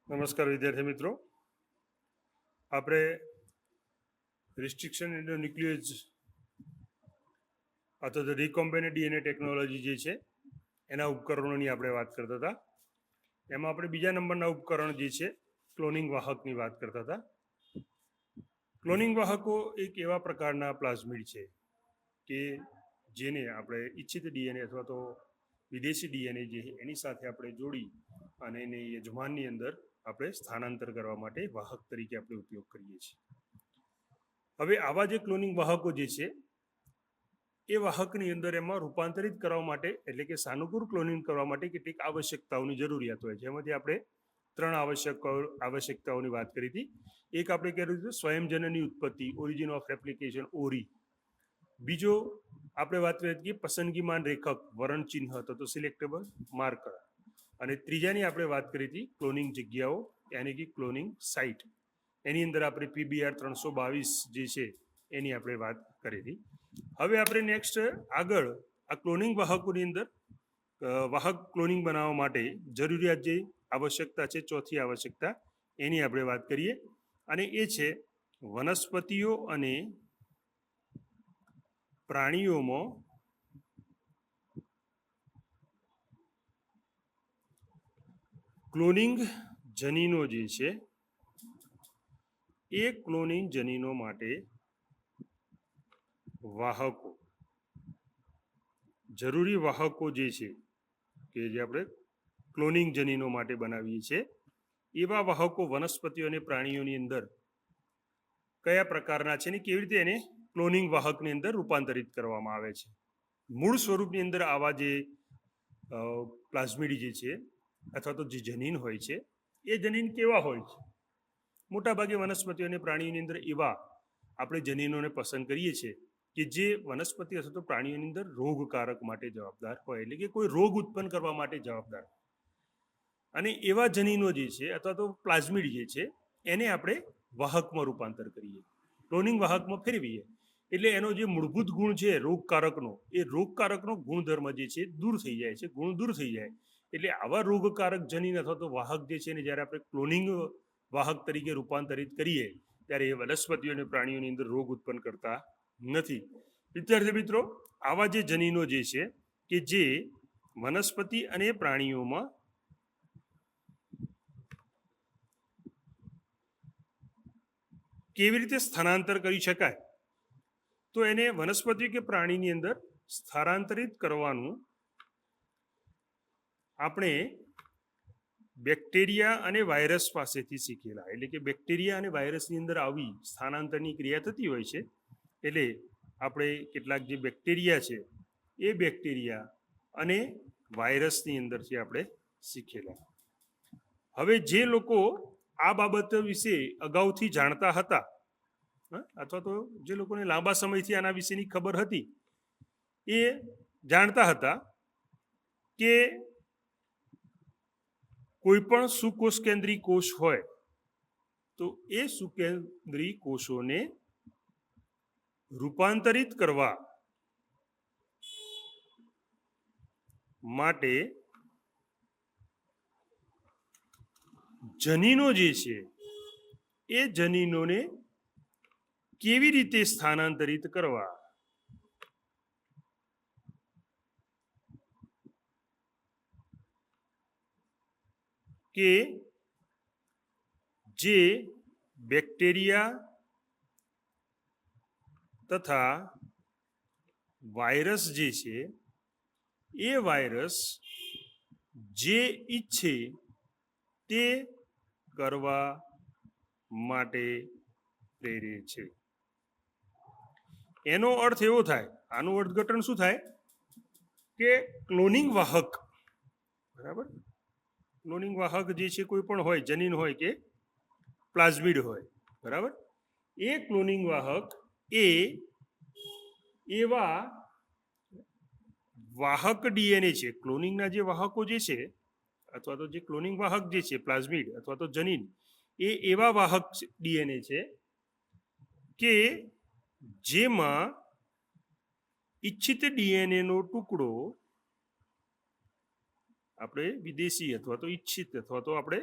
નમસ્કાર વિદ્યાર્થી મિત્રો, આપણે રિસ્ટ્રિક્શન એન્ડોન્યુક્લિએજ અથવા તો રિકોમ્બિનેન્ટ ડીએનએ ટેકનોલોજી જે છે એના ઉપકરણોની આપણે વાત કરતા હતા. એમાં આપણે બીજા નંબરના ઉપકરણ જે છે ક્લોનિંગ વાહકની વાત કરતા હતા. ક્લોનિંગ વાહકો એક એવા પ્રકારના પ્લાઝમિડ છે કે જેને આપણે ઈચ્છિત ડીએનએ અથવા તો વિદેશી ડીએનએ જે એની સાથે આપણે જોડી અને એને યજમાનની અંદર આપણે સ્થાનાંતર કરવા માટે વાહક તરીકે આપણે ઉપયોગ કરીએ છીએ. હવે આવા જે ક્લોનિંગ વાહકો જે છે એ વાહકની અંદર એમાં રૂપાંતરિત કરવા માટે એટલે કે સાનુકૂળ ક્લોનિંગ કરવા માટે કેટલીક આવશ્યકતાઓની જરૂરિયાત હોય છે. એમાંથી આપણે 3 આવશ્યકતાઓની વાત કરી હતી. એક આપણે કર્યું હતું સ્વયંજનની ઉત્પત્તિ, ઓરિજિન ઓફ રેપ્લિકેશન, ઓરી. બીજો આપણે વાત કરી હતી પસંદગીમાન રેખક, વરણ ચિહ્ન હતો તો સિલેક્ટેબલ માર્કર. અને ત્રીજાની આપણે વાત કરી હતી ક્લોનિંગ જગ્યાઓ યાની કે ક્લોનિંગ સાઇટ. એની અંદર આપણે PBR 322 જે છે એની આપણે વાત કરી હતી. હવે આપણે નેક્સ્ટ આગળ આ ક્લોનિંગ વાહકોની અંદર વાહક ક્લોનિંગ બનાવવા માટે જરૂરિયાત જે આવશ્યકતા છે, ચોથી આવશ્યકતા એની આપણે વાત કરીએ. અને એ છે વનસ્પતિઓ અને પ્રાણીઓમાં ક્લોનિંગ જનીનો જે છે એ ક્લોનિંગ જનીનો માટે વાહકો, જરૂરી વાહકો જે છે કે જે આપણે ક્લોનિંગ જનીનો માટે બનાવીએ છીએ એવા વાહકો વનસ્પતિઓ અને પ્રાણીઓની અંદર કયા પ્રકારના છે ને કેવી રીતે એને ક્લોનિંગ વાહકની અંદર રૂપાંતરિત કરવામાં આવે છે. મૂળ સ્વરૂપની અંદર આવા જે પ્લાઝમિડ જે છે અથવા તો જે જનીન હોય છે એ જનીન કેવા હોય છે? મોટાભાગે વનસ્પતિઓ અને પ્રાણીઓની અંદર એવા આપણે જનીનોને પસંદ કરીએ છીએ કે જે વનસ્પતિ અથવા તો પ્રાણીઓની અંદર રોગકારક માટે જવાબદાર હોય, એટલે કે કોઈ રોગ ઉત્પન્ન કરવા માટે જવાબદાર. અને એવા જનીનો જે છે અથવા તો પ્લાઝમિડ જે છે એને આપણે વાહકમાં રૂપાંતર કરીએ, ક્લોનિંગ વાહકમાં ફેરવીએ. એટલે એનો જે મૂળભૂત ગુણ છે રોગકારકનો, એ રોગકારકનો ગુણધર્મ જે છે દૂર થઈ જાય છે, ગુણ દૂર થઈ જાય. એટલે આવા રોગકારક જનીન અથવા તો વાહક જે છે ને જ્યારે આપણે ક્લોનિંગ વાહક તરીકે રૂપાંતરિત કરીએ ત્યારે એ વનસ્પતિઓ અને પ્રાણીઓની અંદર રોગ ઉત્પન્ન કરતા નથી. વિદ્યાર્થી મિત્રો, આવા જે જનીનો જે છે કે જે વનસ્પતિ અને પ્રાણીઓમાં કેવી રીતે સ્થાનાંતર કરી શકાય, તો એને વનસ્પતિ કે પ્રાણીની અંદર સ્થાનાંતરિત કરવાનું આપણે બેક્ટેરિયા અને વાયરસ પાસેથી શીખેલા. એટલે કે બેક્ટેરિયા અને વાયરસની અંદર આવી સ્થાનાંતરની ક્રિયા થતી હોય છે. એટલે આપણે કેટલાક જે બેક્ટેરિયા છે એ બેક્ટેરિયા અને વાયરસની અંદરથી આપણે શીખેલા. હવે જે લોકો આ બાબત વિશે અગાઉથી જાણતા હતા અથવા તો જે લોકોને લાંબા સમયથી આના વિશેની ખબર હતી એ જાણતા હતા કે કોઈ પણ સુકોષ કેન્દ્રી કોષ હોય તો એ સુકેન્દ્રી કોષોને રૂપાંતરિત કરવા માટે જનીનો જે છે એ જનીનોને કેવી રીતે સ્થાનાંતરિત કરવા કે જે બેક્ટેરિયા તથા વાયરસ જે છે એ વાયરસ જે ઈચ્છે તે કરવા માટે પ્રેરે છે. એનો અર્થ એવો થાય, આનું અર્થઘટન શું થાય કે ક્લોનિંગ વાહક, બરાબર, ક્લોનિંગ વાહક જે છે કોઈ પણ હોય, જનીન હોય કે પ્લાઝમિડ હોય, બરાબર, એ ક્લોનિંગ વાહક એ એવા વાહક ડીએનએ છે, ક્લોનિંગના જે વાહકો જે છે અથવા તો જે ક્લોનિંગ વાહક જે છે પ્લાઝમિડ અથવા તો જનીન, એ એવા વાહક ડીએનએ છે કે જેમાં ઈચ્છિત ડીએનએનો ટુકડો આપણે વિદેશી અથવા તો ઈચ્છિત અથવા તો આપણે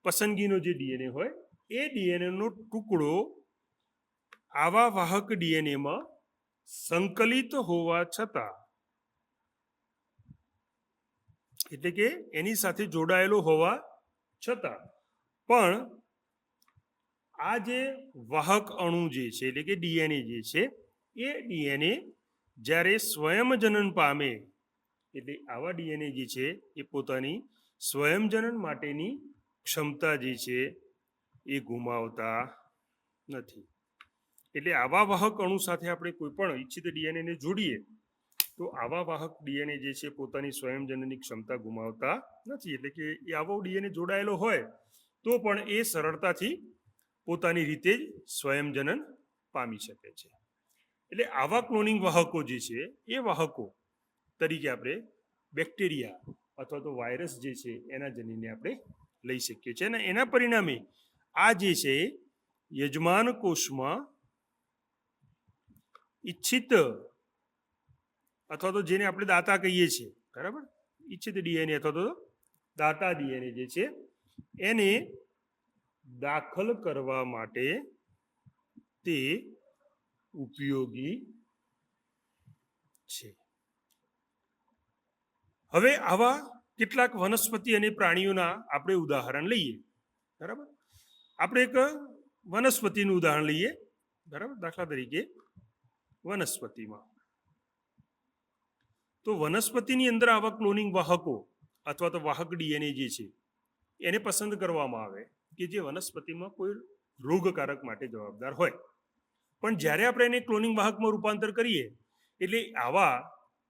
પસંદગીનો જે ડીએનએ હોય એ ડીએનએનો ટુકડો આવા વાહક ડીએનએમાં સંકલિત હોવા છતાં, એટલે કે એની સાથે જોડાયેલો હોવા છતાં પણ આ જે વાહક અણુ જે છે એટલે કે ડીએનએ જે છે એ ડીએનએ જ્યારે સ્વયંજનન પામે, એટલે આવા ડીએનએ જે છે એ પોતાની સ્વયંજનન માટેની ક્ષમતા જે છે એ ગુમાવતા નથી. એટલે આવા વાહક અણુ સાથે આપણે કોઈ પણ ઈચ્છિત ડીએનએને જોડીએ તો આવા વાહક ડીએનએ જે છે પોતાની સ્વયંજનનની ક્ષમતા ગુમાવતા નથી. એટલે કે એ આવો ડીએનએ જોડાયેલો હોય તો પણ એ સરળતાથી પોતાની રીતે જ સ્વયંજનન પામી શકે છે. એટલે આવા ક્લોનિંગ વાહકો જે છે એ વાહકો તરીકે આપણે બેક્ટેરિયા અથવા તો વાયરસ જે છે એના જનીનને આપણે લઈ શકીએ છીએ. અને એના પરિણામે આ જે છે યજમાન કોષમાં ઈચ્છિત અથવા તો જેને આપણે દાતા કહીએ છીએ, બરાબર, ઈચ્છિત ડીએનએ અથવા તો દાતા ડીએનએ જે છે એને દાખલ કરવા માટે તે ઉપયોગી છે. હવે આવા કેટલાક વનસ્પતિ અને પ્રાણીઓના આપણે ઉદાહરણ લઈએ. બરાબર, આપણે એક વનસ્પતિનું ઉદાહરણ લઈએ. બરાબર, દાખલા તરીકે વનસ્પતિમાં તો વનસ્પતિની અંદર આવા ક્લોનિંગ વાહકો અથવા તો વાહક ડીએનએ જે છે એને પસંદ કરવામાં આવે કે જે વનસ્પતિમાં કોઈ રોગકારક માટે જવાબદાર હોય. પણ જ્યારે આપણે એને ક્લોનિંગ વાહકમાં રૂપાંતર કરીએ એટલે આવા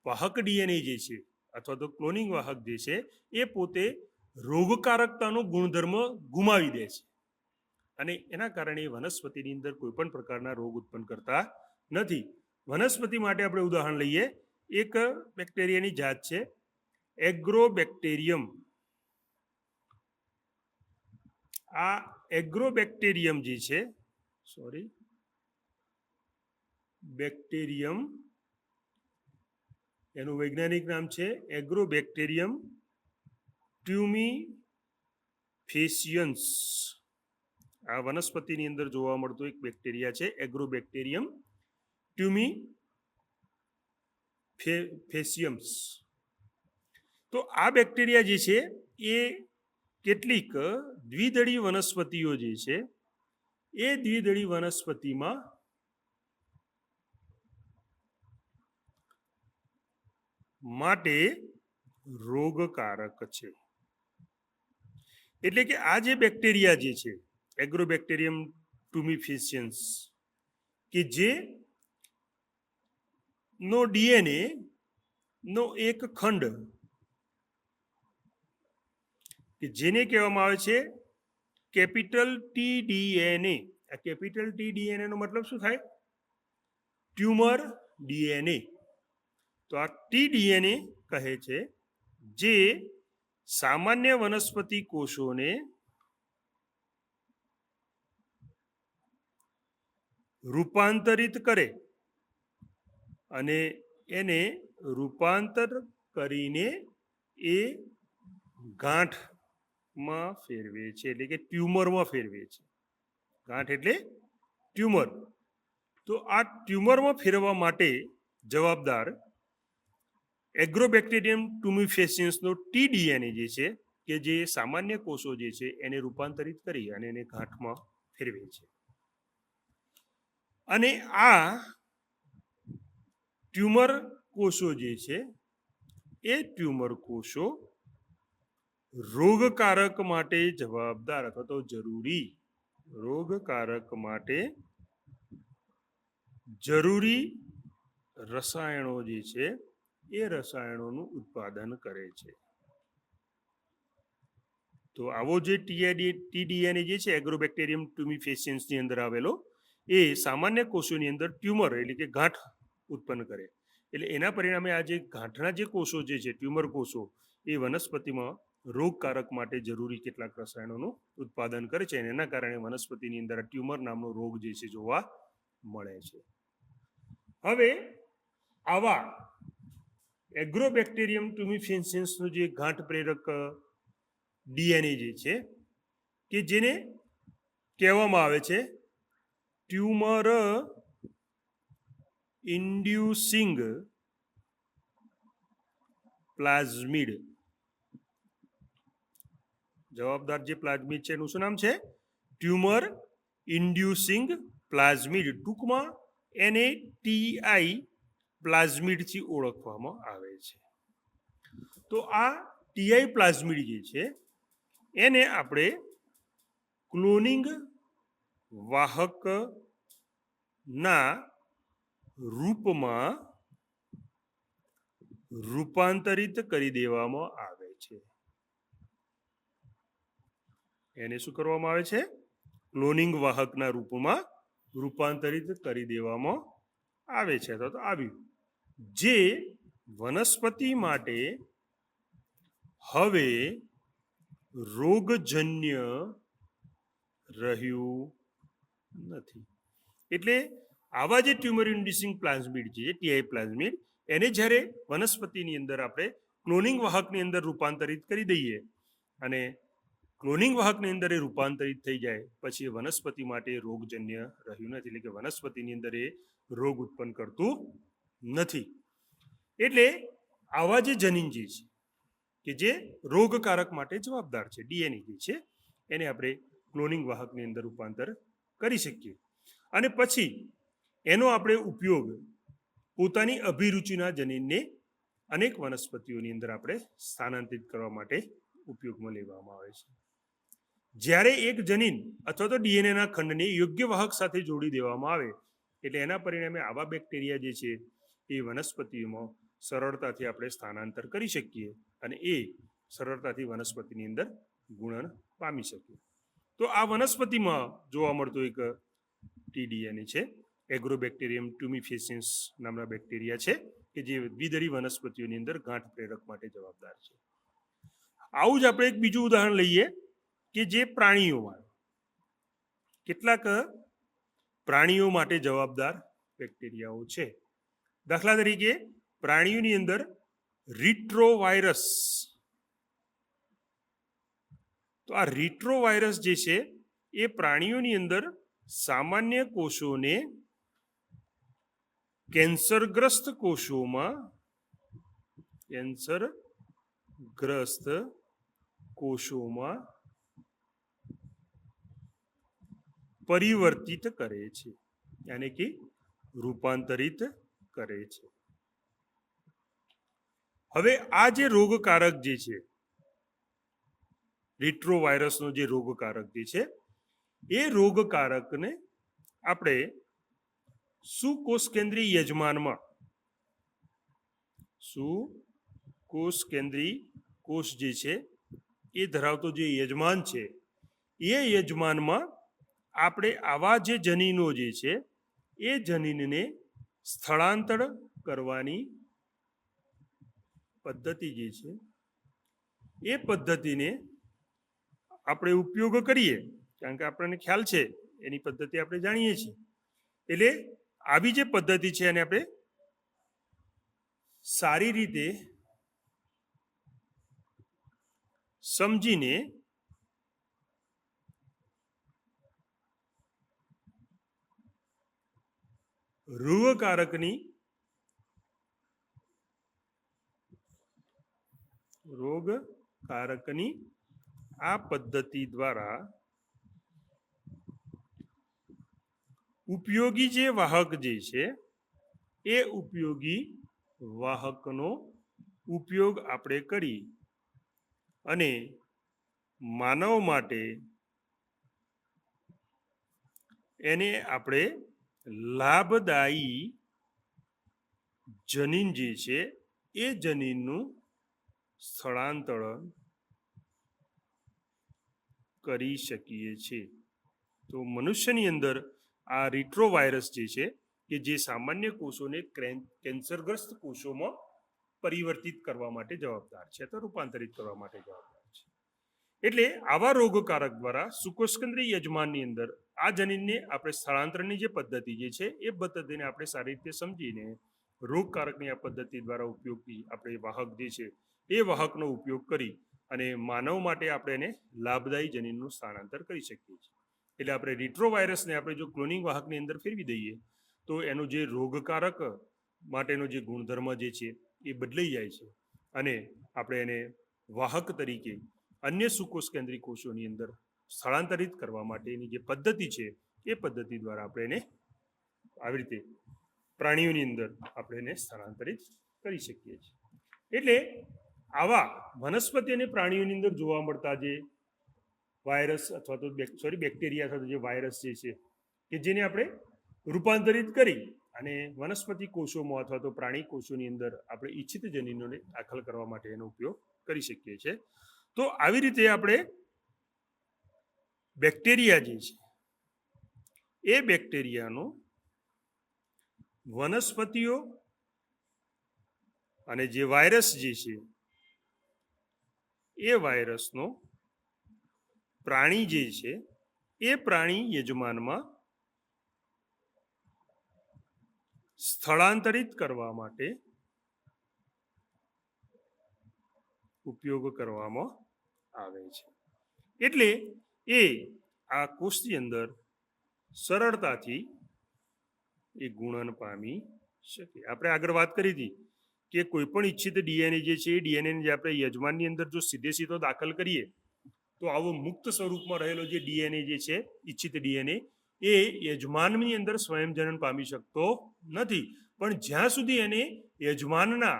વાહક ડીએનએ જે છે અથવા તો ક્લોનિંગ વાહક જે છે એ પોતે રોગકારકતાનો ગુણધર્મ ગુમાવી દે છે અને એના કારણે વનસ્પતિની અંદર કોઈ પણ પ્રકારના રોગ ઉત્પન્ન કરતા નથી. વનસ્પતિ માટે આપણે ઉદાહરણ લઈએ. એક બેક્ટેરિયાની જાત છે એગ્રોબેક્ટેરિયમ. આ એગ્રોબેક્ટેરિયમ જે છે બેક્ટેરિયમ, એનું વૈજ્ઞાનિક નામ છે એગ્રોબેક્ટેરિયમ ટ્યુમીફેસિયન્સ. આ વનસ્પતિની અંદર જોવા મળતું એક બેક્ટેરિયા છે એગ્રોબેક્ટેરિયમ ટ્યુમીફેસિયન્સ. તો આ બેક્ટેરિયા જે છે એ કેટલીક દ્વિદળી વનસ્પતિઓ જે છે એ દ્વિદળી વનસ્પતિમાં માટે રોગકારક છે. એટલે કે આ જે બેક્ટેરિયા જે છે એગ્રોબેક્ટેરિયમ ટ્યુમીફેસિયન્સ કે જે નો ડીએનએ નો એક ખંડ કે જેને કહેવામાં આવે છે કેપિટલ ટી ડીએનએ. આ કેપિટલ ટી ડીએનએ નો મતલબ શું થાય? Tumour DNA. તો આ ટી ડીએનએ કહે છે જે સામાન્ય વનસ્પતિ કોષોને રૂપાંતરિત કરે અને એને રૂપાંતર કરીને એ ગાંઠમાં ફેરવે છે, એટલે કે ટ્યુમરમાં ફેરવે છે. ગાંઠ એટલે ટ્યુમર. તો આ ટ્યુમરમાં ફેરવવા માટે જવાબદાર એગ્રોબેક્ટેરિયમ ટ્યુમીફેસિયન્સનો ટી ડીએનએ જે છે કે જે સામાન્ય કોષો જે છે એને રૂપાંતરિત કરી અને એને ગાંઠમાં ફેરવે છે. અને આ ટ્યુમર કોષો જે છે એ ટ્યુમર કોષો રોગકારક માટે જવાબદાર અથવા તો જરૂરી રોગકારક માટે જરૂરી રસાયણો જે છે એ રસાયણોનું ઉત્પાદન કરે છે. તો આવો જે ટીડીએનએ જે છે એગ્રોબેક્ટેરિયમ ટ્યુમીફેસિયન્સની અંદર આવેલો એ સામાન્ય કોષોની અંદર ટ્યુમર એટલે કે ગાંઠ ઉત્પન્ન કરે. એટલે એના પરિણામે આ જે ગાંઠના જે કોષો જે છે ટ્યુમર કોષો એ વનસ્પતિમાં રોગકારક માટે જરૂરી કેટલાક રસાયણોનું ઉત્પાદન કરે છે અને એના કારણે વનસ્પતિની અંદર ટ્યુમર નામનો રોગ જે છે જોવા મળે છે. હવે આવા એગ્રોબેક્ટેરિયમ ટ્યુમીફેસિયન્સનું જે ગાંઠ પ્રેરક ડીએનએ જે છે કે જેને કહેવામાં આવે છે ટ્યુમર ઇન્ડ્યુસિંગ પ્લાઝમિડ. જવાબદાર જે પ્લાઝમિડ છે એનું શું નામ છે? ટ્યુમર ઇન્ડ્યુસિંગ પ્લાઝમિડ, ટૂંકમાં એને TI પ્લાઝમિડથી ઓળખવામાં આવે છે. તો આ TI પ્લાઝમિડ જે છે એને આપણે ક્લોનિંગ વાહકના રૂપમાં રૂપાંતરિત કરી દેવામાં આવે છે. એને શું કરવામાં આવે છે? ક્લોનિંગ વાહકના રૂપમાં રૂપાંતરિત કરી દેવામાં આવે છે. તો આવ્યું જે વનસ્પતિ માટે હવે રોગજન્ય રહ્યું નથી. એટલે આવા જે ટ્યુમર ઇન્ડ્યુસિંગ પ્લાઝમિડ છે, TI પ્લાઝમિડ, એને જ્યારે વનસ્પતિની અંદર આપણે ક્લોનિંગ વાહકની અંદર રૂપાંતરિત કરી દઈએ અને ક્લોનિંગ વાહકની અંદર એ રૂપાંતરિત થઈ જાય પછી એ વનસ્પતિ માટે રોગજન્ય રહ્યું નથી. એટલે કે વનસ્પતિની અંદર એ રોગ ઉત્પન્ન કરતું નથી. એટલે આવા જે જનીન જે છે કે જે રોગકારક માટે જવાબદાર છે, DNA જે છે, એને આપણે ક્લોનિંગ વાહકની અંદર રૂપાંતર કરી શકીએ અને પછી એનો આપણે ઉપયોગ પોતાની અભિરુચિના જનીનને અનેક વનસ્પતિઓની અંદર આપણે સ્થાનાંતરિત કરવા માટે ઉપયોગમાં લેવામાં આવે છે. જ્યારે એક જનીન અથવા તો DNAના ખંડને યોગ્ય વાહક સાથે જોડી દેવામાં આવે એટલે એના પરિણામે આવા બેક્ટેરિયા જે છે એ વનસ્પતિઓમાં સરળતાથી આપણે સ્થાનાંતર કરી શકીએ અને એ સરળતાથી વનસ્પતિની અંદર ગુણન પામી શકીએ. તો આ વનસ્પતિમાં જોવા મળતું એક TDNA છે, એગ્રોબેક્ટેરિયમ ટ્યુમિફેસિયન્સ નામના બેક્ટેરિયા છે કે જે દ્વિદળી વનસ્પતિઓની અંદર ગાંઠ પ્રેરક માટે જવાબદાર છે. આવું જ આપણે એક બીજું ઉદાહરણ લઈએ કે જે પ્રાણીઓમાં કેટલાક પ્રાણીઓ માટે જવાબદાર બેક્ટેરિયાઓ છે. દાખલા તરીકે પ્રાણીઓની અંદર રિટ્રોવાયરસ. તો આ રિટ્રોવાયરસ જે છે એ પ્રાણીઓની અંદર સામાન્ય કોષોને કેન્સરગ્રસ્ત કોષોમાં પરિવર્તિત કરે છે, યાની કે રૂપાંતરિત કરે છે. હવે આ જે રોગકારક જે છે, રિટ્રોવાયરસનો જે રોગકારક જે છે એ રોગકારકને આપણે સુકોષ કેન્દ્રી યજમાનમાં, સુકોષ કેન્દ્રી કોષ જે છે એ ધરાવતો જે યજમાન છે એ યજમાનમાં આપણે આવા જે જનીનો જે છે એ જનીનને સ્થળાંતર કરવાની પદ્ધતિ જે છે એ પદ્ધતિને આપણે ઉપયોગ કરીએ, કારણ કે આપણને ખ્યાલ છે એની પદ્ધતિ આપણે જાણીએ છીએ. એટલે આવી જે પદ્ધતિ છે એને આપણે સારી રીતે સમજીને રોગકારકની આ પદ્ધતિ દ્વારા ઉપયોગી જે વાહક જે છે એ ઉપયોગી વાહકનો ઉપયોગ આપણે કરી અને માનવ માટે એને આપણે લાભદાયી જનીન જે છે એ જનીનનું સ્થળાંતરણ કરી શકીએ છીએ. તો મનુષ્યની અંદર આ રિટ્રોવાયરસ જે છે કે જે સામાન્ય કોષોને કેન્સરગ્રસ્ત કોષોમાં પરિવર્તિત કરવા માટે જવાબદાર છે, તો રૂપાંતરિત કરવા માટે જવાબદાર છે. એટલે આવા રોગકારક દ્વારા સુકોષકેન્દ્રીય યજમાનની અંદર આ જનીનને આપણે સ્થળાંતરની જે પદ્ધતિ જે છે એ પદ્ધતિને આપણે સારી રીતે સમજીને રોગકારકની આ પદ્ધતિ દ્વારા ઉપયોગી આપણે વાહક જે છે એ વાહકનો ઉપયોગ કરી અને માનવ માટે આપણે એને લાભદાયી જનીનનું સ્થાનાંતર કરી શકીએ છીએ. એટલે આપણે રિટ્રોવાયરસને આપણે જો ક્લોનિંગ વાહકની અંદર ફેરવી દઈએ તો એનો જે રોગકારક માટેનો જે ગુણધર્મ જે છે એ બદલાઈ જાય છે અને આપણે એને વાહક તરીકે અન્ય સુકોષ કેન્દ્રી કોષોની અંદર સ્થળાંતરિત કરવા માટેની જે પદ્ધતિ છે એ પદ્ધતિ દ્વારા આપણે એને આવી રીતે પ્રાણીઓની અંદર આપણે એને સ્થળાંતરિત કરી શકીએ છીએ. એટલે આવા વનસ્પતિ અને પ્રાણીઓની અંદર જોવા મળતા જે વાયરસ અથવા તો બેક્ટેરિયા અથવા જે વાયરસ જે છે કે જેને આપણે રૂપાંતરિત કરી અને વનસ્પતિ કોષોમાં અથવા તો પ્રાણી કોષોની અંદર આપણે ઈચ્છિત જનીનોને દાખલ કરવા માટે એનો ઉપયોગ કરી શકીએ છીએ. તો આવી રીતે આપણે બેક્ટેરિયા જે છે એ બેક્ટેરિયાનો વનસ્પતિઓ અને જે વાયરસ જે છે એ વાયરસનો પ્રાણી જે છે એ પ્રાણી યજમાનમાં સ્થળાંતરિત કરવા માટે ઉપયોગ કરવામાં આવે છે. એટલે એ આ કોષની અંદર સરળતાથી એ ગુણન પામી શકે. આપણે આગળ વાત કરી હતી કે કોઈ પણ ઈચ્છિત ડીએનએ જે છે એ ડીએનએ જે આપણે યજમાનની અંદર જો સીધો દાખલ કરીએ તો આવો મુક્ત સ્વરૂપમાં રહેલો જે ડીએનએ જે છે ઈચ્છિત ડીએનએ એ યજમાનની અંદર સ્વયંજનન પામી શકતો નથી. પણ જ્યાં સુધી એને યજમાનના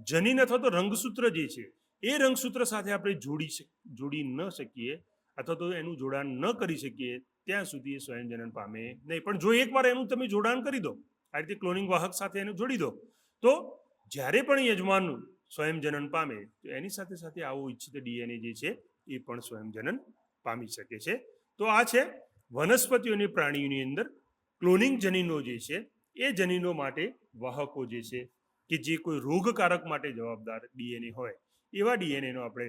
જનીન અથવા તો રંગસૂત્ર જે છે એ રંગસૂત્ર સાથે આપણે જોડી ન શકીએ અથવા તો એનું જોડાણ ન કરી શકીએ ત્યાં સુધી એ સ્વયંજનન પામે નહીં. પણ જો એકવાર એનું તમે જોડાણ કરી દો, આ રીતે ક્લોનિંગ વાહક સાથે એને જોડી દો, તો જ્યારે પણ યજમાનનું સ્વયંજનન પામે તો એની સાથે સાથે આવો ઈચ્છિત ડીએનએ જે છે એ પણ સ્વયંજનન પામી શકે છે. તો આ છે વનસ્પતિઓ અને પ્રાણીઓની અંદર ક્લોનિંગ જનીનો જે છે એ જનીનો માટે વાહકો જે છે કે જે કોઈ રોગકારક માટે જવાબદાર ડીએનએ હોય એવા ડીએનએનો આપણે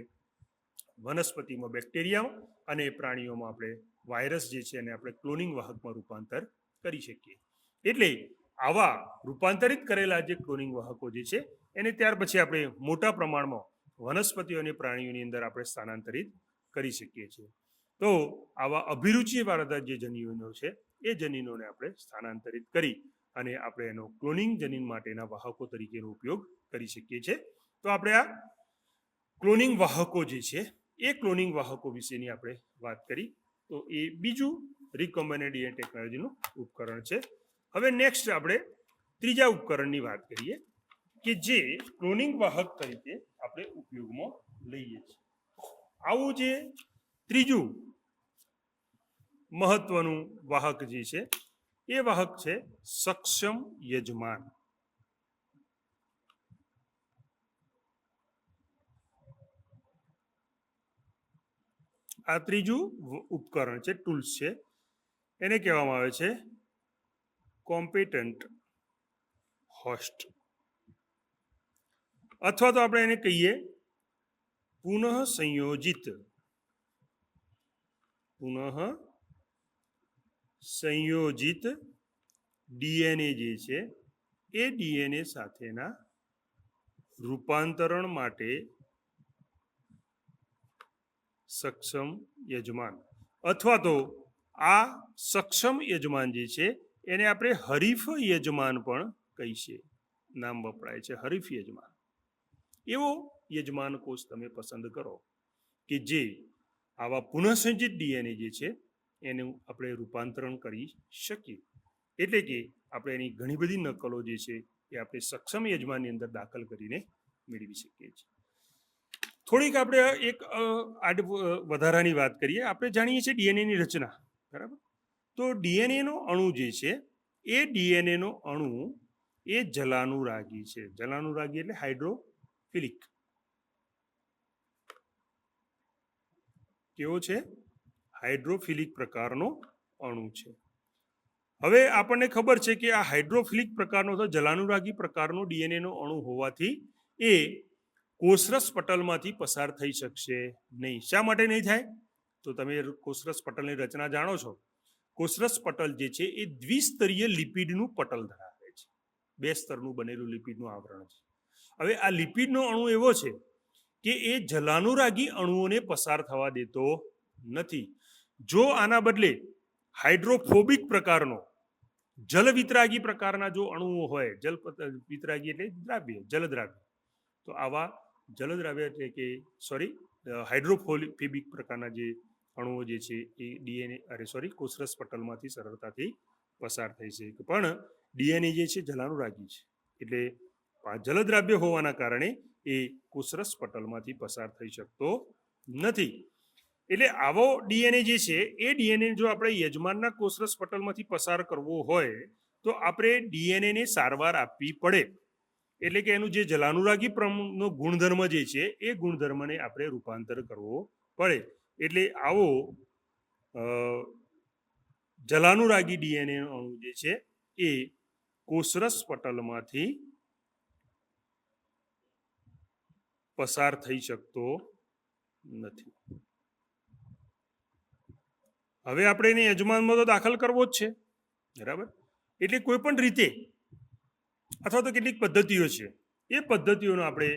વનસ્પતિમાં બેક્ટેરિયા અને પ્રાણીઓમાં આપણે વાયરસ જે છે એને આપણે ક્લોનિંગ વાહકમાં રૂપાંતર કરી શકીએ. એટલે આવા રૂપાંતરિત કરેલા જે ક્લોનિંગ વાહકો જે છે એને ત્યાર પછી આપણે મોટા પ્રમાણમાં વનસ્પતિઓ અને પ્રાણીઓની અંદર આપણે સ્થાનાંતરિત કરી શકીએ છીએ. તો આવા અભિરુચિવાળા જે જનીનો છે એ જનીનોને આપણે સ્થાનાંતરિત કરી અને આપણે એનો ક્લોનિંગ જનીન માટેના વાહકો તરીકેનો ઉપયોગ કરી શકીએ છીએ. તો આપણે આ ક્લોનિંગ વાહકો જે છે એ ક્લોનિંગ વાહકો વિશેની આપણે વાત કરી. તો એ બીજું રિકોમ્બિનેન્ટ ડીએનએ ટેકનોલોજીનું ઉપકરણ છે. હવે નેક્સ્ટ આપણે ત્રીજા ઉપકરણની વાત કરીએ કે જે ક્લોનિંગ વાહક તરીકે આપણે ઉપયોગમાં લઈએ છીએ. આવું જે ત્રીજું મહત્વનું વાહક જે છે એ વાહક છે સક્ષમ યજમાન. આ ત્રીજું ઉપકરણ છે, ટૂલ્સ છે, એને કહેવામાં આવે છે કોમ્પિટન્ટ હોસ્ટ અથવા તો આપણે એને કહીએ પુનઃ સંયોજિત ડીએનએ જે છે એ ડીએનએ સાથેના રૂપાંતરણ માટે સક્ષમ યજમાન અથવા તો આ સક્ષમ યજમાન જે છે એને આપણે હરીફ યજમાન પણ કહીએ. નામ વપરાય છે હરીફ યજમાન. એવો યજમાન કોષ તમે પસંદ કરો કે જે આવા પુનઃસંયોજિત ડીએનએ જે છે એનું આપણે રૂપાંતરણ કરી શકીએ. એટલે કે આપણે એની ઘણી બધી નકલો જે છે એ આપણે સક્ષમ યજમાનની અંદર દાખલ કરીને મેળવી શકીએ છીએ. થોડીક આપણે એક વધારાની વાત કરીએ. આપણે જાણીએ છીએ ડીએનએની રચના, બરાબર? તો ડીએનએનો અણુ જે છે એ ડીએનએનો અણુ એ જલાનુરાગી છે. જલાનુરાગી એટલે હાઇડ્રોફિલિક. કેવો છે? હાઇડ્રોફિલિક પ્રકારનો અણુ છે. હવે આપણને ખબર છે કે આ હાઇડ્રોફિલિક પ્રકારનો અથવા જલાનુરાગી પ્રકારનો ડીએનએનો અણુ હોવાથી એ કોષરસ પટલમાંથી પસાર થઈ શકશે નહીં. શા માટે નહીં થાય? તો તમે કોષરસ પટલની રચના જાણો છો. કોષરસ પટલ જે છે એ દ્વિસ્તરીય લિપિડનું પટલ ધરાવે છે. 2 સ્તરનું બનેલું લિપિડનું આવરણ છે. હવે આ લિપિડનો અણુ એવો છે કે એ જલાનુરાગી અણુઓને પસાર થવા દેતો નથી. જો આના બદલે હાઇડ્રોફોબિક પ્રકારનો જલવિતરાગી પ્રકારના જો અણુઓ હોય, જલ વિતરાગી એટલે દ્રાવ્ય, જલદ્રાવ્ય, તો આવા જલદ્રાવ્ય એટલે કે હાઇડ્રોફોબિક પ્રકારના જે અણુઓ જે છે એ કોષરસ પટલમાંથી સરળતાથી પસાર થઈ શકે. પણ ડીએનએ જે છે જલાનુરાગી છે, એટલે જલદ્રાવ્ય હોવાના કારણે એ કોષરસ પટલમાંથી પસાર થઈ શકતો નથી. એટલે આવો ડીએનએ જે છે એ ડીએનએ જો આપણે યજમાનના કોષરસ પટલમાંથી પસાર કરવો હોય તો આપણે ડીએનએને સારવાર આપવી પડે. એટલે કે એનું જે જલાનુરાગી નો ગુણધર્મ જે છે એ ગુણધર્મને આપણે રૂપાંતર કરવો પડે. એટલે આવો જલાનુરાગી ડીએનએ અણુ જે છે એ કોષરસ પટલમાંથી પસાર થઈ શકતો નથી. હવે આપણે એને યજમાનમાં તો દાખલ કરવો જ છે, બરાબર. એટલે કોઈ પણ રીતે અથવા તો કેટલીક પદ્ધતિઓ છે, એ પદ્ધતિઓનો આપણે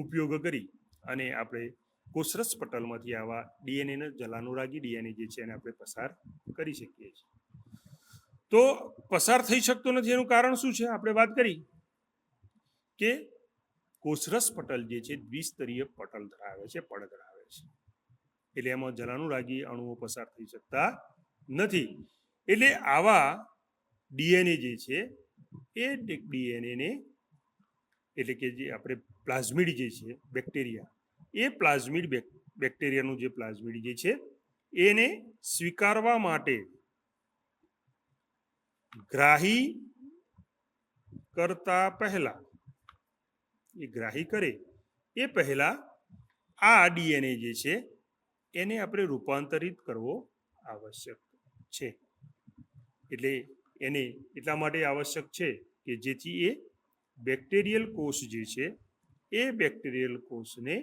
ઉપયોગ કરી અને આપણે કોષરસ પટલમાંથી આવા ડીએનએ જલાનુરાગી ડીએનએ જે છે એને આપણે પસાર કરી શકીએ છીએ. તો પસાર થઈ શકતો નથી એનું કારણ શું છે? આપણે વાત કરી કે કોષરસ પટલ જે છે દ્વિસ્તરીય પટલ ધરાવે છે, પડ ધરાવે છે. એટલે એમાં જલાનુરાગી અણુઓ પસાર થઈ શકતા નથી. એટલે આવા ડીએનએ જે છે એ ડીએનએને એટલે કે જે આપણે પ્લાઝમિડ જે છે બેક્ટેરિયા, એ પ્લાઝમિડ બેક્ટેરિયાનું જે પ્લાઝમિડ જે છે એને સ્વીકારવા માટે ગ્રાહી કરતા પહેલા, એ ગ્રાહી કરે એ પહેલા આ ડીએનએ જે છે એને આપણે રૂપાંતરિત કરવો આવશ્યક છે. એટલે એને એટલા માટે આવશ્યક છે કે જેથી એ બેક્ટેરિયલ કોષ જે છે એ બેક્ટેરિયલ કોષને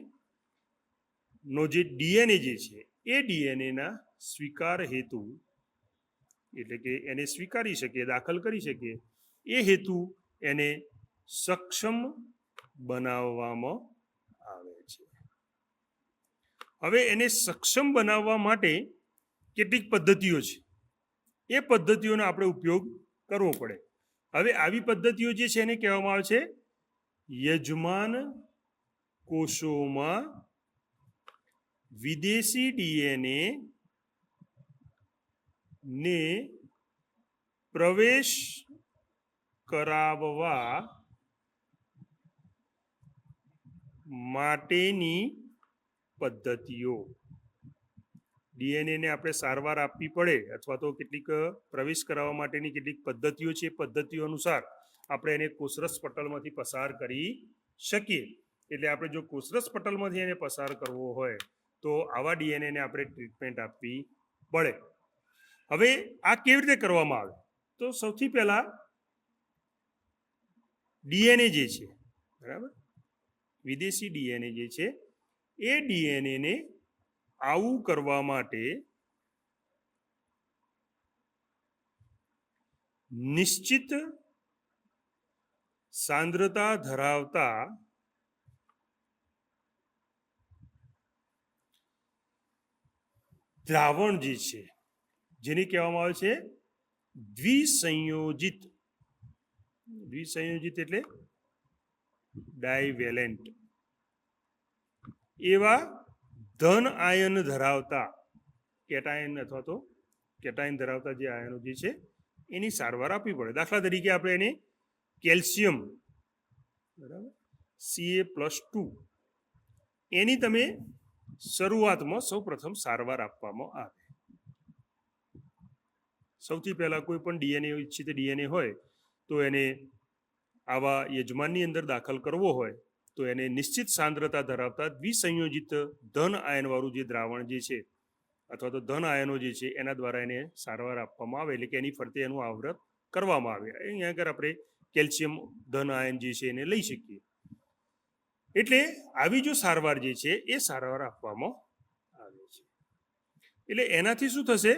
નો જે ડીએનએ જે છે એ ડીએનએના સ્વીકાર હેતુ, એટલે કે એને સ્વીકારી શકે, દાખલ કરી શકે, એ હેતુ એને સક્ષમ બનાવવામાં આવે છે. હવે એને સક્ષમ બનાવવા માટે કેટલીક પદ્ધતિઓ છે, એ પદ્ધતિઓનો આપણે ઉપયોગ કરવો પડે. હવે આવી પદ્ધતિઓ જે છે એને કહેવામાં આવે છે યજમાન કોષોમાં વિદેશી ડીએનએ ને પ્રવેશ કરાવવા માટેની પદ્ધતિઓ. ડીએનએને આપણે સારવાર આપવી પડે અથવા તો કેટલીક પ્રવેશ કરાવવા માટેની કેટલીક પદ્ધતિઓ છે, એ પદ્ધતિઓ અનુસાર આપણે એને કોષરસ પટલમાંથી પસાર કરી શકીએ. એટલે આપણે જો કોષરસ પટલમાંથી એને પસાર કરવો હોય તો આવા ડીએનએને આપણે ટ્રીટમેન્ટ આપવી પડે. હવે આ કેવી રીતે કરવામાં આવે? તો સૌથી પહેલા ડીએનએ જે છે, બરાબર, વિદેશી ડીએનએ જે છે એ ડીએનએને આવું કરવા માટે નિશ્ચિત સાંદ્રતા ધરાવતા દ્રાવણ જે છે જેને કહેવામાં આવે છે દ્વિસંયોજિત. દ્વિસંયોજિત એટલે ડાયવેલેન્ટ. એવા ધન આયન ધરાવતા કેટાયન અથવા તો કેટાયન ધરાવતા જે આયનો જે છે એની સારવાર આપવી પડે. દાખલા તરીકે આપણે એને કેલ્શિયમ, બરાબર, Ca+2, એની તમે શરૂઆતમાં સૌપ્રથમ સારવાર આપવામાં આવે. સૌથી પહેલા કોઈ પણ ડીએનએ ઇચ્છિત ડીએનએ હોય તો એને આવા યજમાનની અંદર દાખલ કરવો હોય તો એને નિશ્ચિત સાંદ્રતા ધરાવતા દ્વિસંયોજિત ધન આયનવાળું જે દ્રાવણ જે છે અથવા તો ધન આયનો જે છે એના દ્વારા એને સારવાર આપવામાં આવે, એટલે કે એની ફરતે એનું આવૃત કરવામાં આવે. અહીંયા આગળ આપણે કેલ્શિયમ ધન આયન જે છે એને લઈ શકીએ. એટલે આવી જો સારવાર જે છે એ સારવાર આપવામાં આવે છે. એટલે એનાથી શું થશે?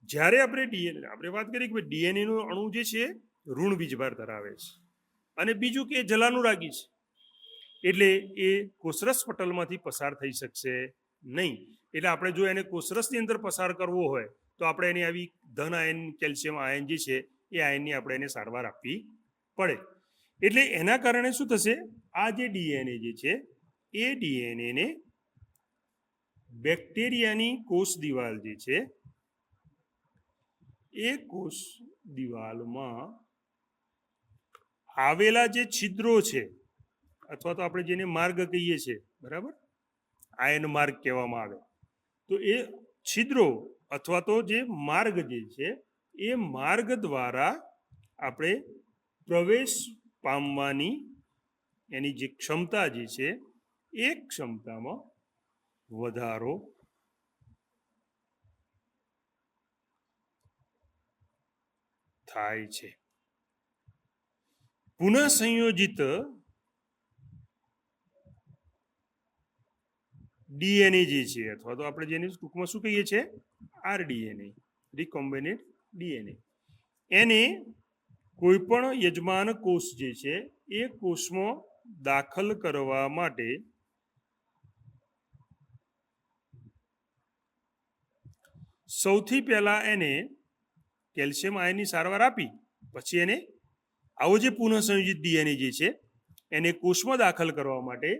જ્યારે આપણે વાત કરી કે ડીએનએ નું અણુ જે છે ઋણ વીજભાર ધરાવે છે અને બીજું કે જલાનુરાગી છે. એટલે એ કોષરસ પટલમાંથી પસાર થઈ શકશે નહીં. એટલે આપણે જો એને કોષરસની અંદર પસાર કરવો હોય તો આપણે એને આવી ધન આયન કેલ્શિયમ આયન જે છે એ આયનની આપણે એને સારવાર આપવી પડે. એટલે એના કારણે શું થશે, આ જે ડીએનએ જે છે એ ડીએનએને બેક્ટેરિયાની કોષ દિવાલ જે છે એ કોષ દિવાલમાં આવેલા જે છિદ્રો છે અથવા તો આપણે જેને માર્ગ કહીએ છીએ, બરાબર, આયન માર્ગ કહેવામાં આવે, તો એ છિદ્રો અથવા તો જે માર્ગ જે છે એ માર્ગ દ્વારા આપણે પ્રવેશ પામવાની એની જે ક્ષમતા જે છે એ ક્ષમતામાં વધારો થાય છે. પુનઃ સંયોજિત ડીએનએ જે છે અથવા તો આપણે જેને ટૂંકમાં શું કહીએ છીએ, આરડીએનએ, રિકોમ્બિનેન્ટ ડીએનએ, એને કોઈ પણ યજમાન કોષ જે છે એ કોષમાં દાખલ કરવા માટે સૌથી પહેલા એને કેલ્શિયમ આયનની સારવાર આપી પછી એને આવો જે પુનઃ સંયોજિત ડીએનએ જે છે એને કોષમાં દાખલ કરવા માટે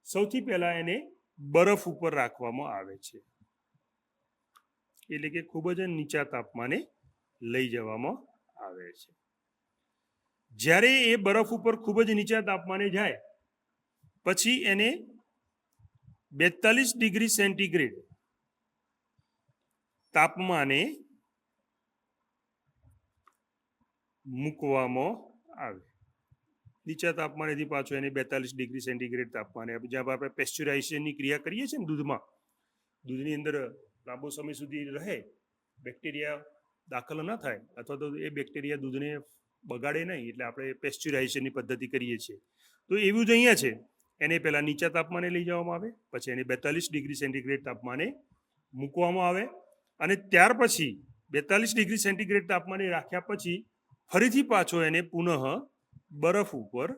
સૌથી પહેલા એને બરફ ઉપર રાખવામાં આવે છે. એટલે કે ખૂબ જ નીચા તાપમાને લઈ જવામાં આવે છે. જ્યારે એ બરફ ઉપર ખૂબ જ નીચા તાપમાને જાય પછી એને 42 ડિગ્રી સેન્ટીગ્રેડ તાપમાને મૂકવામાં આવે. નીચા તાપમાનેથી પાછો એને 42 ડિગ્રી સેન્ટીગ્રેડ તાપમાને, જ્યાં આપણે પેસ્ચ્યુરાઇઝેશનની ક્રિયા કરીએ છીએ ને દૂધમાં, દૂધની અંદર લાંબો સમય સુધી રહે, બેક્ટેરિયા દાખલ ન થાય અથવા તો એ બેક્ટેરિયા દૂધને બગાડે નહીં, એટલે આપણે પેસ્ચ્યુરાઇઝેશનની પદ્ધતિ કરીએ છીએ. તો એવું જ અહીંયા છે, એને પહેલાં નીચા તાપમાને લઈ જવામાં આવે, પછી એને 42 ડિગ્રી સેન્ટીગ્રેડ તાપમાને મૂકવામાં આવે અને ત્યાર પછી 42 ડિગ્રી સેન્ટીગ્રેડ તાપમાને રાખ્યા પછી ફરીથી પાછો એને પુનઃ બરફ ઉપર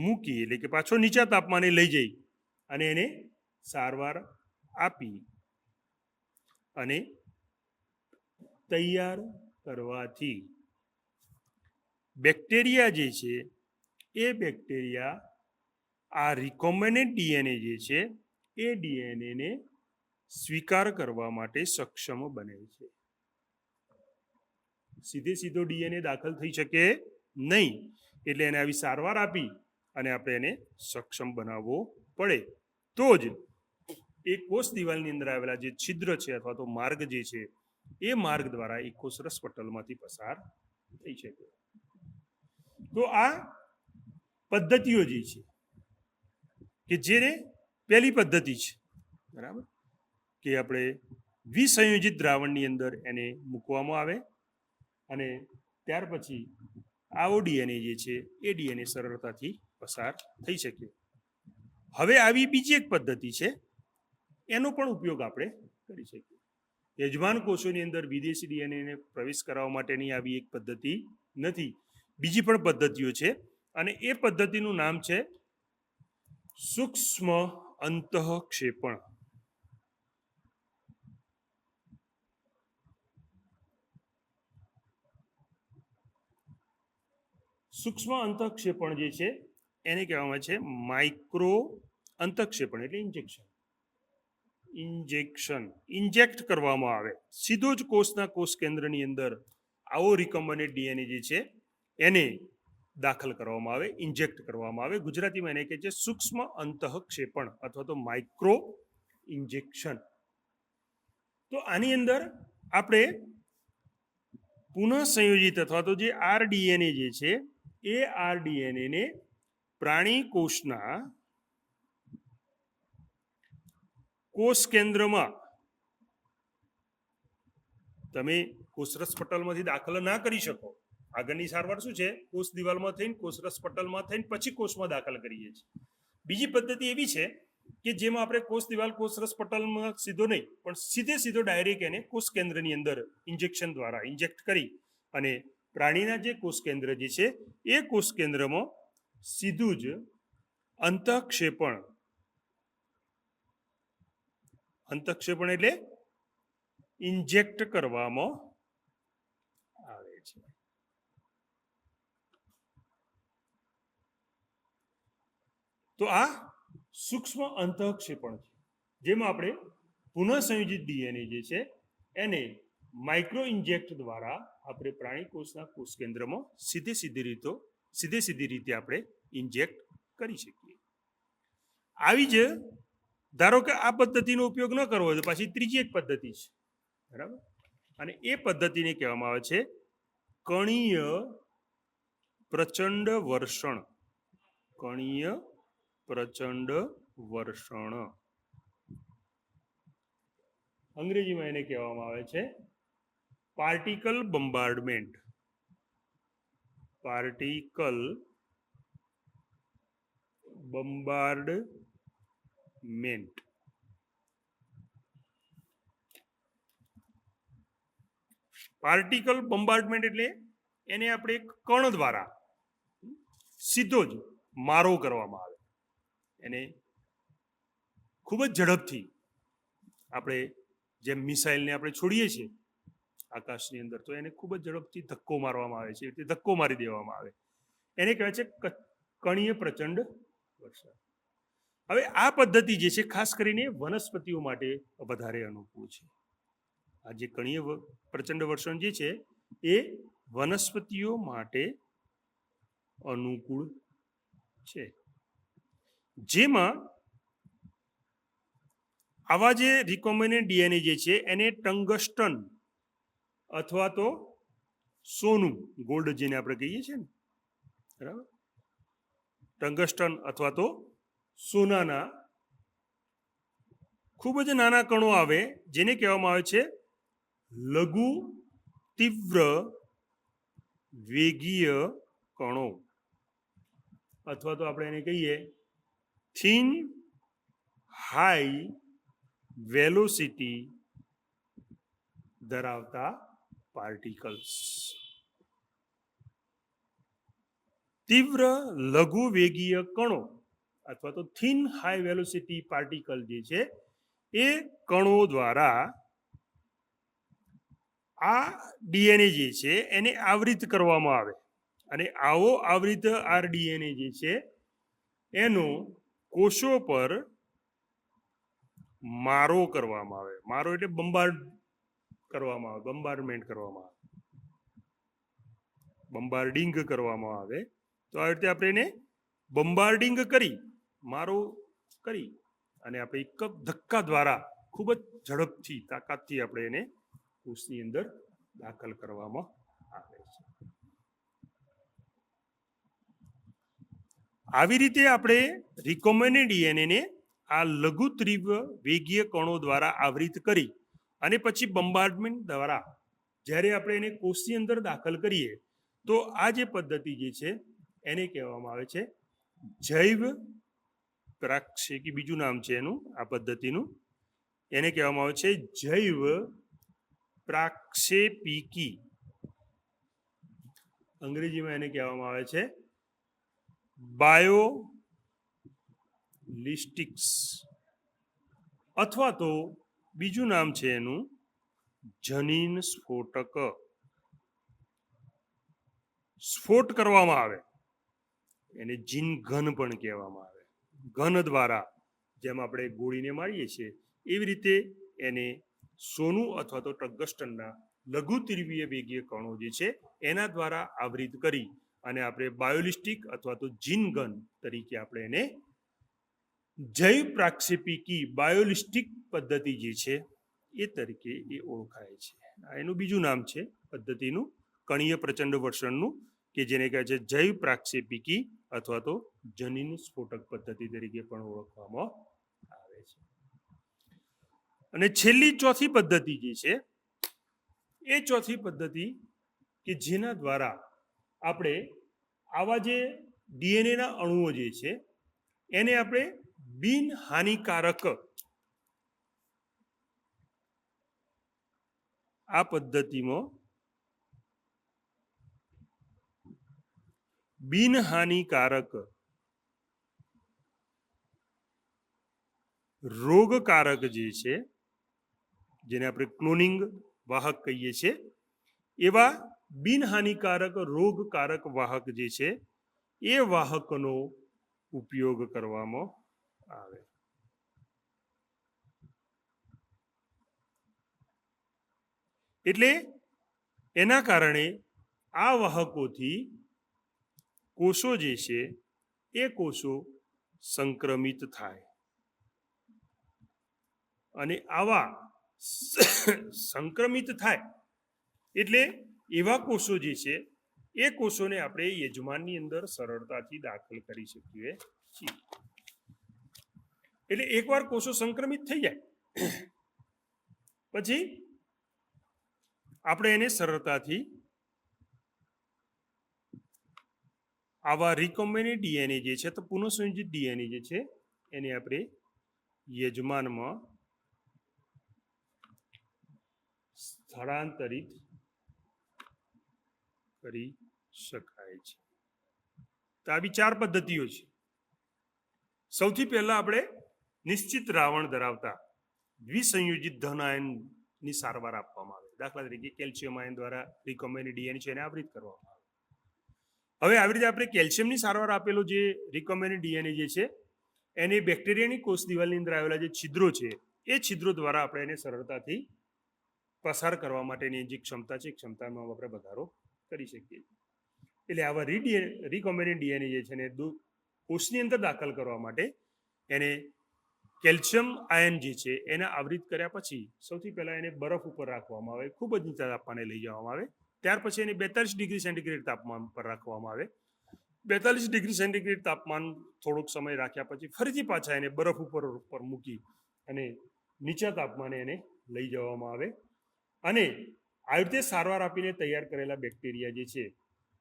મૂકી, એટલે કે પાછો નીચા તાપમાને લઈ જઈ અને એને સારવાર આપી અને તૈયાર કરવાથી બેક્ટેરિયા જે છે એ બેક્ટેરિયા આ રિકોમ્બિનેન્ટ ડીએનએ જે છે એ ડીએનએને સ્વીકાર કરવા માટે સક્ષમ બને છે. સીધો ડીએનએ દાખલ થઈ શકે નહીં, એટલે એને આવી સારવાર આપી અને આપણે એને સક્ષમ બનાવવો પડે. તો જ એ કોષ દિવાલની અંદર આવેલા જે છિદ્ર છે અથવા તો માર્ગ જે છે એ માર્ગ દ્વારા એ કોષરસ પટલમાંથી પસાર થઈ શકે. તો આ પદ્ધતિઓ જે છે કે જેને પહેલી પદ્ધતિ છે, બરાબર, કે આપણે વિસંયોજિત દ્રાવણની અંદર એને મૂકવામાં આવે અને ત્યાર પછી આવો ડીએનએ જે છે એ ડીએનએ સરળતાથી પસાર થઈ શકે. હવે આવી બીજી એક પદ્ધતિ છે, એનો પણ ઉપયોગ આપણે કરી શકીએ. યજમાન કોષોની અંદર વિદેશી ડીએનએને પ્રવેશ કરાવવા માટેની આવી એક પદ્ધતિ નથી, બીજી પણ પદ્ધતિઓ છે અને એ પદ્ધતિનું નામ છે સૂક્ષ્મ અંતઃક્ષેપણ. સૂક્ષ્મ અંતઃક્ષેપણ જે છે એને કહેવામાં છે માઇક્રો અંતઃક્ષેપણ, એટલે ઇન્જેક્ટ કરવામાં આવે સીધો જ કોષના કોષ કેન્દ્રની અંદર આવો રિકોમ્બિનેન્ટ ડીએનએ જે છે એને દાખલ કરવામાં આવે, ઇન્જેક્ટ કરવામાં આવે. ગુજરાતીમાં એને કહે છે સૂક્ષ્મ અંતઃક્ષેપણ અથવા તો માઇક્રો ઇન્જેક્શન. તો આની અંદર આપણે પુનઃ સંયોજિત અથવા તો જે આરડીએનએ જે છે એ આરડીએનએને પ્રાણી કોષના કોષ કેન્દ્રમાં તમે કોષરસ પટલમાંથી દાખલ ના કરી શકો. આગળની સારવાર શું છે, કોષ દિવાલમાં થઈને કોષરસ પટલમાં થઈને પછી કોષમાં દાખલ કરીએ છીએ. બીજી પદ્ધતિ એવી છે કે જેમાં આપણે કોષ દિવાલ કોષરસ પટલમાં સીધો નહીં પણ સીધો ડાયરેક્ટ એને કોષ કેન્દ્રની અંદર ઇન્જેક્શન દ્વારા ઇન્જેક્ટ કરી અને પ્રાણીના જે કોષ કેન્દ્ર જે છે એ કોષ કેન્દ્રમાં સીધું જ અંતઃક્ષેપણ એટલે ઇન્જેક્ટ કરવામાં આવે છે. તો આ સૂક્ષ્મ અંતઃક્ષેપણ છે, જેમાં આપણે પુનઃસંયોજિત ડીએનએ જે છે એને માઇક્રો ઇન્જેક્ટ દ્વારા આપણે પ્રાણી કોષના કોષ કેન્દ્રમાં સીધી રીતે આપણે ઇન્જેક્ટ કરી શકીએ. આવી જ ધારો કે આ પદ્ધતિનો ઉપયોગ ન કરવો હોય તો પાછી ત્રીજી એક પદ્ધતિ છે, બરાબર. અને એ પદ્ધતિને કહેવામાં આવે છે કણીય પ્રચંડ વર્ષણ. કણીય પ્રચંડ વર્ષણ, અંગ્રેજીમાં એને કહેવામાં આવે છે particle bombardment. Particle bombardment. Particle bombardment એટલે એને આપણે એક કણ દ્વારા સીધો જ મારો કરવામાં આવે. એને ખૂબ જ ઝડપથી આપણે જેમ મિસાઇલને આપણે છોડીએ છીએ આકાશની અંદર, તો એને ખૂબ જ ઝડપથી ધક્કો મારવામાં આવે છે, એટલે ધક્કો મારી દેવામાં આવે. એને કહેવાય છે કણીય પ્રચંડ વર્ષણ. હવે આ પદ્ધતિ જે છે ખાસ કરીને વનસ્પતિઓ માટે વધારે અનુકૂળ છે. આ જે કણીય પ્રચંડ વર્ષણ જે છે એ વનસ્પતિઓ માટે અનુકૂળ છે, જેમાં આવા જે રિકોમ્બિનેન્ટ ડીએનએ જે છે એને ટંગસ્ટન અથવા તો સોનું, ગોલ્ડ જેને આપણે કહીએ છીએ ને, બરાબર, ટંગસ્ટન અથવા તો સોનાના ખૂબ જ નાના કણો આવે, જેને કહેવામાં આવે છે લઘુ તીવ્ર વેગીય કણો, અથવા તો આપણે એને કહીએ થિન હાઈ વેલોસિટી ધરાવતા પાર્ટિકલ્સ. તીવ્ર લઘુ વેગીય કણો અથવા તો થિન હાઈ વેલોસિટી પાર્ટિકલ જે છે એ કણો દ્વારા આ ડીએનએ જે છે એને આવૃત કરવામાં આવે. અને આવો આવૃત ડીએનએ જે છે એનો કોષો પર મારો કરવામાં આવે. મારો એટલે બોમ્બાર્ડ કરવામાં આવે, બોમ્બાર્ડમેન્ટ કરવામાં આવે, બોમ્બાર્ડિંગ કરવામાં આવે. તો આ રીતે આપણે એને બોમ્બાર્ડિંગ કરી, મારો કરી અને આપણે એક ધક્કા દ્વારા ખૂબ જ ઝડપથી, તાકાતથી આપણે એને કોષની અંદર દાખલ કરવામાં આવે છે. આવી રીતે આપણે રિકોમ્બિનેન્ટ ડીએનએને આ લઘુ તીવ્ર વેગીય કણો દ્વારા આવૃત કરી અને પછી બોમ્બાર્ડમેન્ટ દ્વારા જ્યારે આપણે એને કોષની અંદર દાખલ કરીએ તો આ જે પદ્ધતિ જે છે એને કહેવામાં આવે છે જૈવ પ્રાક્ષેપી. બીજું નામ છે એનું, આ પદ્ધતિનું, એને કહેવામાં આવે છે જૈવ પ્રાક્ષેપિકી. અંગ્રેજીમાં એને કહેવામાં આવે છે બાયોલિસ્ટિક્સ, અથવા તો બીજું નામ છે એનું જનીન સ્ફોટક. સ્ફોટ કરવામાં આવે એને જીન ઘન પણ કહેવામાં આવે. ઘન દ્વારા જેમ આપણે ગોળીને મારીએ છીએ એવી રીતે એને સોનું અથવા તો ટંગસ્ટનના લઘુ તીવ્ર વેગીય કણો જે છે એના દ્વારા આવૃત કરી અને આપણે બાયોલિસ્ટિક અથવા તો જીન ગન તરીકે આપણે એને જૈવ પ્રાક્ષેપિકી બાયોલિસ્ટિક પદ્ધતિ જે છે એ તરીકે એ ઓળખાય છે. એનું બીજું નામ છે પદ્ધતિનું કણીય પ્રચંડ વર્ષણનું, કે જેને કહે છે જૈવ પ્રાક્ષેપિકી અથવા તો જનીન સ્ફોટક પદ્ધતિ તરીકે પણ ઓળખવામાં આવે છે. અને છેલ્લી ચોથી પદ્ધતિ જે છે એ ચોથી પદ્ધતિ કે જેના દ્વારા આપણે આવા જે ડીએનએના અણુઓ જે છે એને આપણે બિન હાનિકારક, આ પદ્ધતિમાં બિન હાનિકારક રોગકારક જે છે, જેને આપણે ક્લોનિંગ વાહક કહીએ છીએ, એવા બિનહાનિકારક રોગકારક વાહક જે છે એ વાહકનો ઉપયોગ કરવામાં આવે. એટલે એના કારણે આ વાહકોથી કોષો જે છે એ કોષો સંક્રમિત થાય અને આવા સંક્રમિત થાય એટલે એવા કોષો જે છે એ કોષોને આપણે યજમાનની અંદર સરળતાથી દાખલ કરી શકીએ છીએ. એટલે એકવાર કોષો સંક્રમિત થઈ જાય પછી આપણે એને સરળતાથી આવા રિકોમ્બિનેન્ટ ડીએનએ જે છે, તો પુનઃસંયોજિત ડીએનએ જે છે એને આપણે યજમાનમાં સ્થળાંતરિત કરી શકાય છે. તો આવી 4 પદ્ધતિઓ છે. સૌથી પહેલા આપણે નિશ્ચિત દ્રાવણ ધરાવતા દ્વિસંયોજિત ધન આયનની સારવાર આપવામાં આવે. દાખલા તરીકે કેલ્શિયમ આયન દ્વારા રિકોમ્બિનેન્ટ ડીએનએ છે એને આવરિત કરવામાં આવે. હવે આવી રીતે આપણે કેલ્શિયમની સારવાર આપેલો જે રિકોમ્બિનેન્ટ ડીએનએ જે છે એને બેક્ટેરિયાની કોષ દિવાલની અંદર આવેલા જે છિદ્રો છે એ છિદ્રો દ્વારા આપણે એને સરળતાથી પસાર કરવા માટેની જે ક્ષમતા છે એ ક્ષમતામાં આપણે વધારો કરી શકીએ. એટલે આવા રિકોમ્બિનેન્ટ ડીએનએ જે છે એને કોષની અંદર દાખલ કરવા માટે એને કેલ્શિયમ આયન જે છે એને આવરિત કર્યા પછી સૌથી પહેલાં એને બરફ ઉપર રાખવામાં આવે, ખૂબ જ નીચા તાપમાને લઈ જવામાં આવે. ત્યાર પછી એને 42 ડિગ્રી સેન્ટીગ્રેડ તાપમાન પર રાખવામાં આવે. 42 ડિગ્રી સેન્ટીગ્રેડ તાપમાન થોડોક સમય રાખ્યા પછી ફરીથી પાછા એને બરફ ઉપર મૂકી અને નીચા તાપમાને એને લઈ જવામાં આવે. અને આવી રીતે સારવાર આપીને તૈયાર કરેલા બેક્ટેરિયા જે છે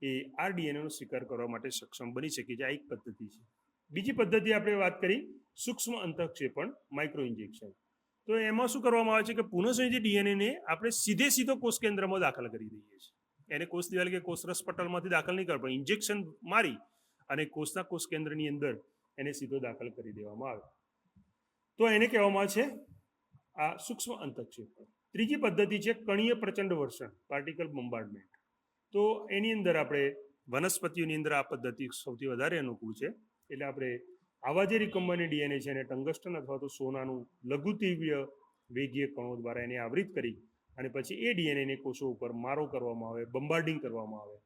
એ આ ડીએનએનો સ્વીકાર કરવા માટે સક્ષમ બની શકે છે. આ એક પદ્ધતિ છે. બીજી પદ્ધતિ આપણે વાત કરી સૂક્ષ્મ અંતઃક્ષેપણ માઇક્રો ઇન્જેક્શન. તો એમાં શું કરવામાં આવે છે કે પુનઃસંયોજિત ડીએનએને આપણે સીધો કોષ કેન્દ્રમાં દાખલ કરી દઈએ છીએ. એને કોષ દિવાલ કે કોષરસ પટલમાંથી દાખલ નહીં કરવા, પણ ઇન્જેક્શન મારી અને કોષના કોષ કેન્દ્રની અંદર એને સીધો દાખલ કરી દેવામાં આવે. તો એને કહેવામાં આવે છે આ સૂક્ષ્મ અંતઃક્ષેપણ. ત્રીજી પદ્ધતિ છે કણીય પ્રચંડ વર્ષણ, પાર્ટિકલ બોમ્બાર્ડમેન્ટ. તો એની અંદર આપણે વનસ્પતિઓની અંદર આ પદ્ધતિ સૌથી વધારે અનુકૂળ છે. એટલે આપણે આવા જે રિકોમ્બિનેન્ટ ડીએનએ છે એને ટંગસ્ટન અથવા તો સોનાનું લઘુ તીવ્ર વેગીય કણો દ્વારા એને આવરિત કરી અને પછી એ ડીએનએને કોષો ઉપર મારો કરવામાં આવે, બોમ્બાર્ડિંગ કરવામાં આવે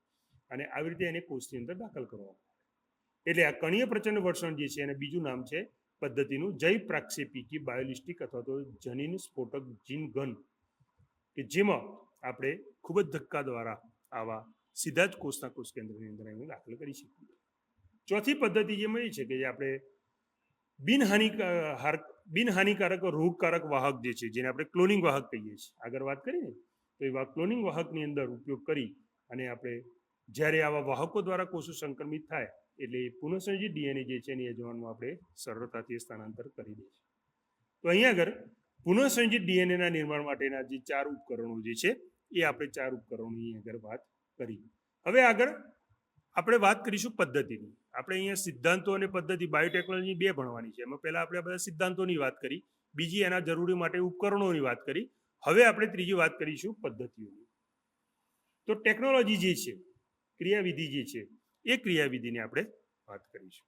અને આવી રીતે એને કોષની અંદર દાખલ કરવામાં આવે. એટલે આ કણીય પ્રચંડ વર્ષણ જે છે એને બીજું નામ છે પદ્ધતિનું જૈવ પ્રાક્ષેપિકી બાયોલિસ્ટિક અથવા તો જનીન સ્ફોટક જીન ઘન, કે જેમાં આપણે ખૂબ જ ધક્કા દ્વારા આવા સીધા જ કોષના કોષ કેન્દ્રની અંદર એને દાખલ કરી શકીએ. ચોથી પદ્ધતિ જેમાં એ છે કે જે આપણે બિનહાનિકારક રોગકારક વાહક જે છે જેને આપણે ક્લોનિંગ વાહક કહીએ છીએ, આગળ વાત કરીને તો એવા ક્લોનિંગ વાહકની અંદર ઉપયોગ કરી અને આપણે જ્યારે આવા વાહકો દ્વારા કોષો સંક્રમિત થાય એટલે પુનઃસંયોજિત ડીએનએ જે છે એની યજમાનમાં આપણે સરળતાથી સ્થાનાંતર કરી દઈએ છીએ. તો અહીંયા આગળ પુનઃસંયોજિત ડીએનએના નિર્માણ માટેના જે 4 ઉપકરણો જે છે એ આપણે 4 ઉપકરણોની આગળ વાત કરી. હવે આગળ આપણે વાત કરીશું પદ્ધતિની. આપણે અહીંયા સિદ્ધાંતો અને પદ્ધતિ બાયોટેકનોલોજી 2 ભણવાની છે. એમાં પહેલાં આપણે બધા સિદ્ધાંતોની વાત કરી, બીજી એના જરૂરી માટે ઉપકરણોની વાત કરી. હવે આપણે ત્રીજી વાત કરીશું પદ્ધતિઓની. તો ટેકનોલોજી જે છે, ક્રિયાવિધિ જે છે એ ક્રિયાવિધિની આપણે વાત કરીશું.